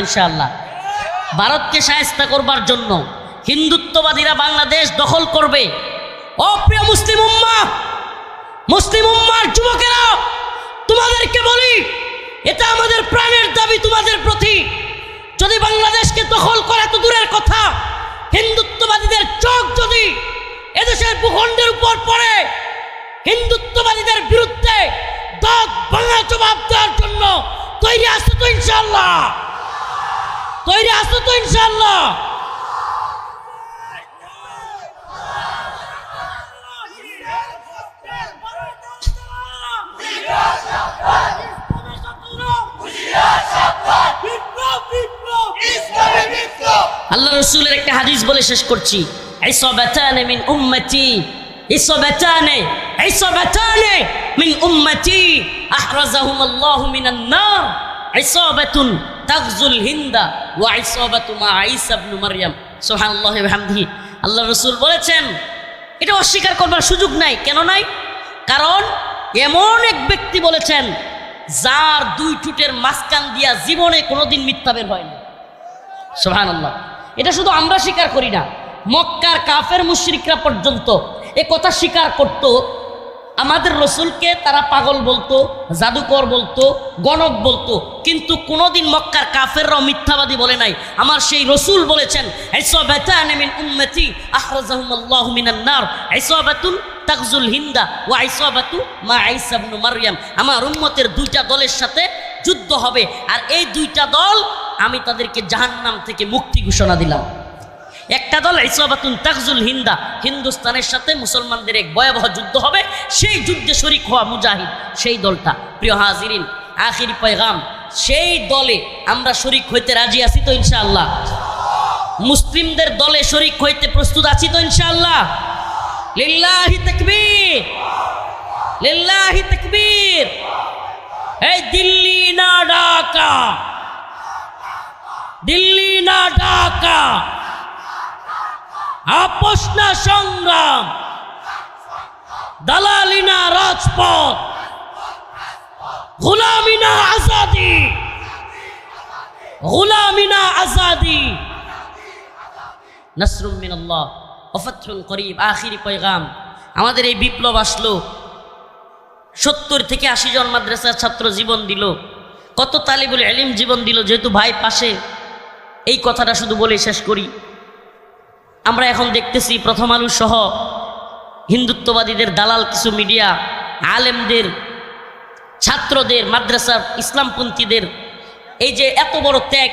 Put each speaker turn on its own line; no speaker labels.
ইনশাআল্লাহ। ভারতকে শায়েস্তা করবার জন্য হিন্দুত্ববাদীরা বাংলাদেশ দখল করবে। ও প্রিয় মুসলিম উম্মাহ, মুসলিম উম্মার যুবকেরা, তোমাদেরকে বলি, এটা আমাদের প্রাণের দাবি তোমাদের প্রতি। যদি বাংলাদেশকে দখল করা তো দূরের কথা, হিন্দুত্ববাদীদের চোখ যদি এদেশের ভূখণ্ডের উপর পড়ে, হিন্দুত্ববাদীদের বিরুদ্ধে দাঁত ভাঙা জবাব দেওয়ার জন্য তৈরি আছো তো ইনশাআল্লাহ? তৈরি আছো তো ইনশাআল্লাহ? আল্লাহ রসুলের একটা হাদিস বলে শেষ করছি। ইসাবাতানে মিন উম্মতি, ইসাবাতানে মিন উম্মতি আহরাজাহুমুল্লাহু মিনান নার, ইসাবাতুন তাগজুল হিন্দা ওয়া ইসাবাতু মা ঈসা ইবনে মারইয়াম। সুবহানাল্লাহি ওয়া বিহামদিহি। আল্লাহ রসুল বলেছেন, এটা অস্বীকার করবার সুযোগ নাই। কেন নাই? কারণ এমন এক ব্যক্তি বলেছেন যার দুই ঠোঁটের মাঝখান দিয়া জীবনে কোনোদিন মিথ্যা বের হয় না। সুবহানাল্লাহ। এটা শুধু আমরা স্বীকার করি না, মক্কার কাফের মুশরিকরা পর্যন্ত এ কথা স্বীকার করত। আমাদের রসুলকে তারা পাগল বলতো, জাদুকর বলতো, গণক বলতো, কিন্তু কোনোদিন মক্কার কাফেররাও মিথ্যাবাদী বলে নাই। আমার সেই রসুল বলেছেন, ইসাবাতানে মিন উম্মতি আহরাজাহুমুল্লাহু মিনান নার, ইসাবাতুন তাগজুল হিন্দা ওয়া ইসাবাতু মা ঈসা ইবনে মারইয়াম। আমার উম্মতের দুইটা দলের সাথে যুদ্ধ হবে, আর এই দুইটা দল আমি তাদেরকে জাহান্নাম থেকে মুক্তি ঘোষণা দিলাম। একটা দল ইসাবাতুন তাগজুল হিন্দা, হিন্দুস্তানের সাথে মুসলমানদের এক ভয়াবহ যুদ্ধ হবে, সেই যুদ্ধে শরিক হওয়া মুজাহিদ, সেই দলটা। প্রিয় হাজিরিন, আখিরি পয়গাম, সেই দলে আমরা শরিক হইতে রাজি আছি তো ইনশাআল্লাহ? মুসলিমদের দলে শরিক হইতে প্রস্তুত আছি তো ইনশাআল্লাহ? লিল্লাহি তাকবীর, লিল্লাহি তাকবীর। এই দিল্লি না ঢাকা, দিল্লি না ঢাকা, আপোষ না সংগ্রাম, দালালি না রাজপথ, গোলামি না আজাদি, গোলামি না আজাদি। নাসরুম মিনাল্লাহ ওয়া ফাতহুন করিব। আখিরি পয়গাম, আমাদের এই বিপ্লব আসলো, 70 থেকে 80 জন মাদ্রাসার ছাত্র জীবন দিল, কত তালিবুল ইলম জীবন দিল। যেহেতু ভাই পাশে, এই কথাটা শুধু বলে শেষ করি। আমরা এখন দেখতেছি প্রথম আলো সহ হিন্দুত্ববাদীদের দালাল কিছু মিডিয়া, আলেমদের, ছাত্রদের, মাদ্রাসার ইসলামপন্থীদের এই যে এত বড় ত্যাগ,